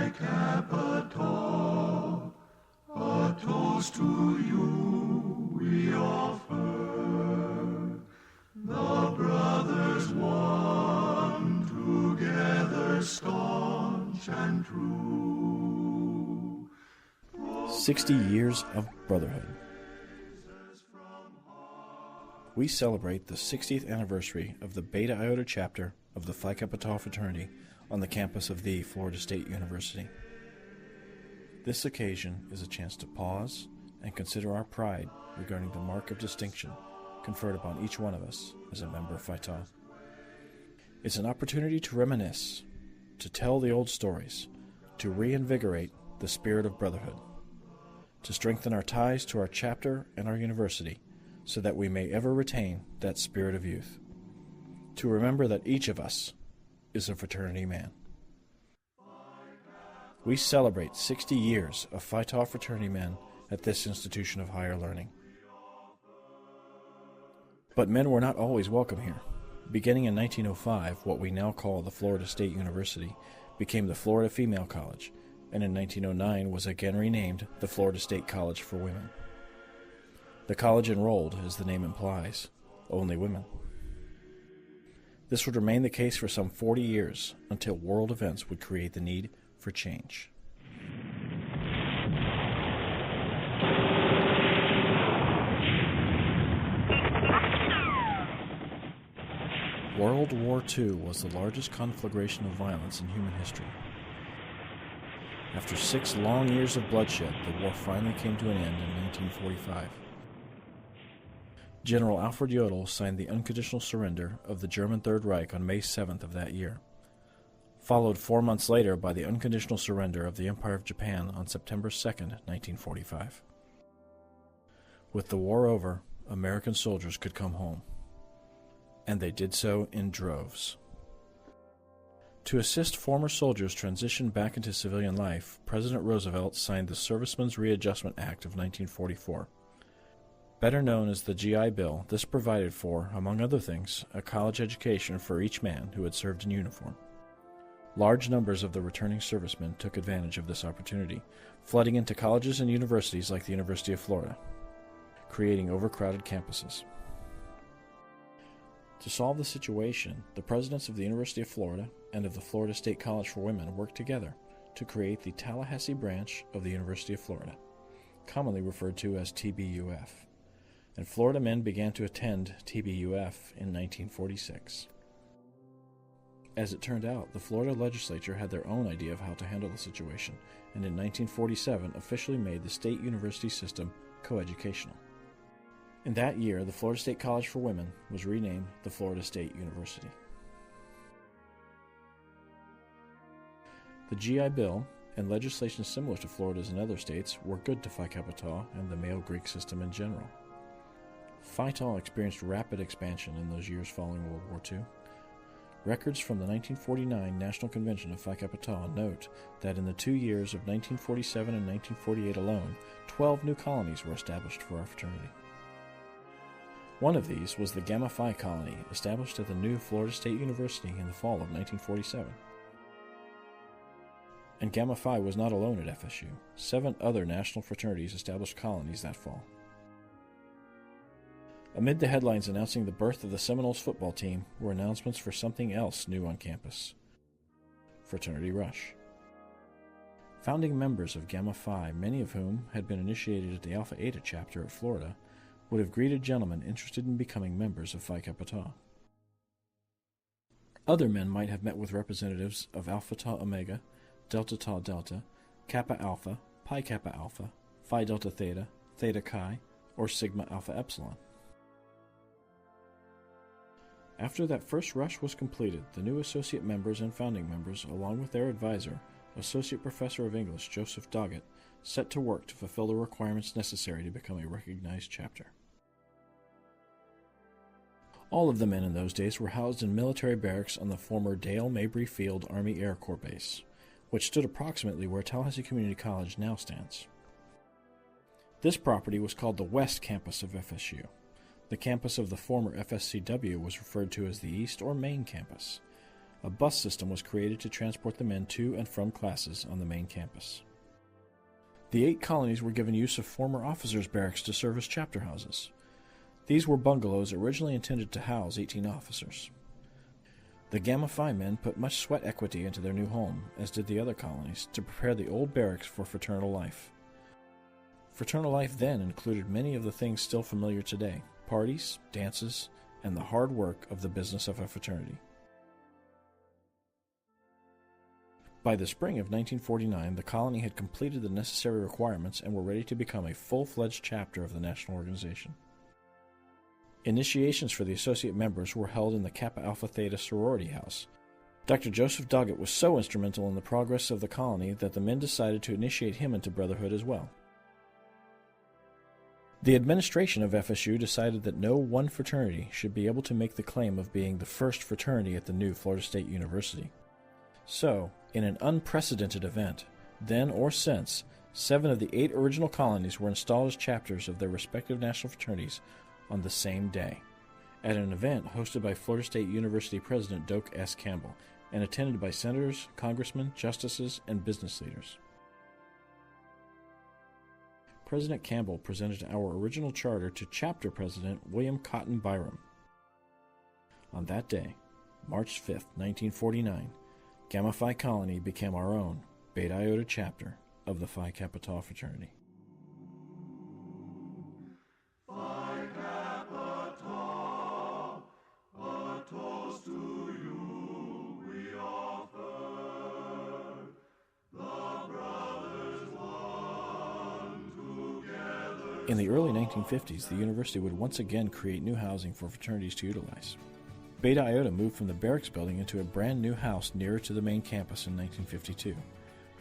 Phi Kappa Tau, a toast to you we offer. The brothers one, together staunch and true. 60 years of brotherhood. We celebrate the 60th anniversary of the Beta Iota chapter of the Phi Kappa Tau fraternity on the campus of the Florida State University. This occasion is a chance to pause and consider our pride regarding the mark of distinction conferred upon each one of us as a member of Phi Tau. It's an opportunity to reminisce, to tell the old stories, to reinvigorate the spirit of brotherhood, to strengthen our ties to our chapter and our university so that we may ever retain that spirit of youth, to remember that each of us is a fraternity man. We celebrate 60 years of Phi Tau fraternity men at this institution of higher learning. But men were not always welcome here. Beginning in 1905, what we now call the Florida State University became the Florida Female College, and in 1909 was again renamed the Florida State College for Women. The college enrolled, as the name implies, only women. This would remain the case for some 40 years until world events would create the need for change. World War II was the largest conflagration of violence in human history. After 6 long years of bloodshed, the war finally came to an end in 1945. General Alfred Jodl signed the unconditional surrender of the German Third Reich on May 7th of that year, followed 4 months later by the unconditional surrender of the Empire of Japan on September 2nd, 1945. With the war over, American soldiers could come home, and they did so in droves. To assist former soldiers transition back into civilian life, President Roosevelt signed the Servicemen's Readjustment Act of 1944. Better known as the GI Bill, this provided for, among other things, a college education for each man who had served in uniform. Large numbers of the returning servicemen took advantage of this opportunity, flooding into colleges and universities like the University of Florida, creating overcrowded campuses. To solve the situation, the presidents of the University of Florida and of the Florida State College for Women worked together to create the Tallahassee branch of the University of Florida, commonly referred to as TBUF, and Florida men began to attend TBUF in 1946. As it turned out, the Florida legislature had their own idea of how to handle the situation, and in 1947 officially made the state university system coeducational. In that year, the Florida State College for Women was renamed the Florida State University. The GI Bill and legislation similar to Florida's and other states were good to Phi Kappa Tau and the male Greek system in general. Phi Tau experienced rapid expansion in those years following World War II. Records from the 1949 National Convention of Phi Kappa Tau note that in the 2 years of 1947 and 1948 alone, 12 new colonies were established for our fraternity. One of these was the Gamma Phi colony, established at the new Florida State University in the fall of 1947. And Gamma Phi was not alone at FSU. 7 other national fraternities established colonies that fall. Amid the headlines announcing the birth of the Seminoles football team were announcements for something else new on campus: Fraternity Rush. Founding members of Gamma Phi, many of whom had been initiated at the Alpha Eta chapter at Florida, would have greeted gentlemen interested in becoming members of Phi Kappa Tau. Other men might have met with representatives of Alpha Tau Omega, Delta Tau Delta, Kappa Alpha, Pi Kappa Alpha, Phi Delta Theta, Theta Chi, or Sigma Alpha Epsilon. After that first rush was completed, the new associate members and founding members, along with their advisor, Associate Professor of English Joseph Doggett, set to work to fulfill the requirements necessary to become a recognized chapter. All of the men in those days were housed in military barracks on the former Dale Mabry Field Army Air Corps Base, which stood approximately where Tallahassee Community College now stands. This property was called the West Campus of FSU. The campus of the former FSCW was referred to as the East or Main Campus. a bus system was created to transport the men to and from classes on the main campus. The 8 colonies were given use of former officers' barracks to serve as chapter houses. These were bungalows originally intended to house 18 officers. The Gamma Phi men put much sweat equity into their new home, as did the other colonies, to prepare the old barracks for fraternal life. Fraternal life then included many of the things still familiar today: parties, dances, and the hard work of the business of a fraternity. By the spring of 1949, the colony had completed the necessary requirements and were ready to become a full-fledged chapter of the national organization. Initiations for the associate members were held in the Kappa Alpha Theta sorority house. Dr. Joseph Doggett was so instrumental in the progress of the colony that the men decided to initiate him into brotherhood as well. The administration of FSU decided that no one fraternity should be able to make the claim of being the first fraternity at the new Florida State University. So, in an unprecedented event, then or since, 7 of the 8 original colonies were installed as chapters of their respective national fraternities on the same day, at an event hosted by Florida State University President Doak S. Campbell and attended by senators, congressmen, justices, and business leaders. President Campbell presented our original charter to Chapter President William Cotton Byram. On that day, March 5, 1949, Gamma Phi Colony became our own Beta Iota chapter of the Phi Kappa Tau fraternity. Phi Kappa Tau, a toast to you we offer, the brothers one together. In the early 1950s, the university would once again create new housing for fraternities to utilize. Beta Iota moved from the barracks building into a brand new house nearer to the main campus in 1952.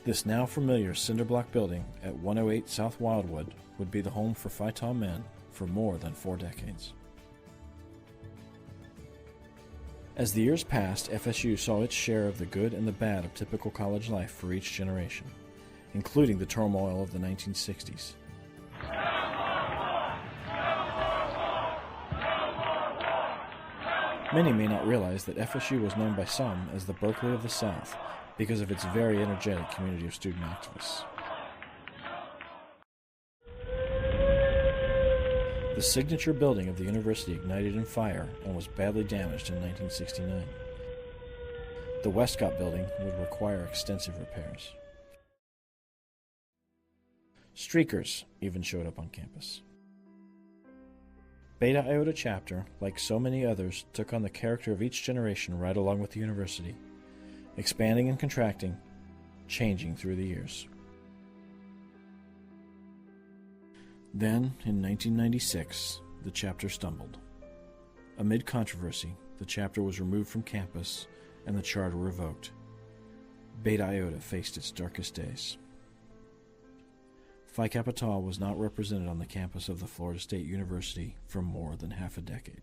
This now familiar cinder-block building at 108 South Wildwood would be the home for Phi Tau men for more than 4 decades. As the years passed, FSU saw its share of the good and the bad of typical college life for each generation, including the turmoil of the 1960s. Many may not realize that FSU was known by some as the Berkeley of the South because of its very energetic community of student activists. The signature building of the university ignited in fire and was badly damaged in 1969. The Westcott building would require extensive repairs. Streakers even showed up on campus. Beta Iota chapter, like so many others, took on the character of each generation right along with the university, expanding and contracting, changing through the years. Then, in 1996, the chapter stumbled. Amid controversy, the chapter was removed from campus and the charter revoked. Beta Iota faced its darkest days. Phi Kappa Tau was not represented on the campus of the Florida State University for more than half a decade.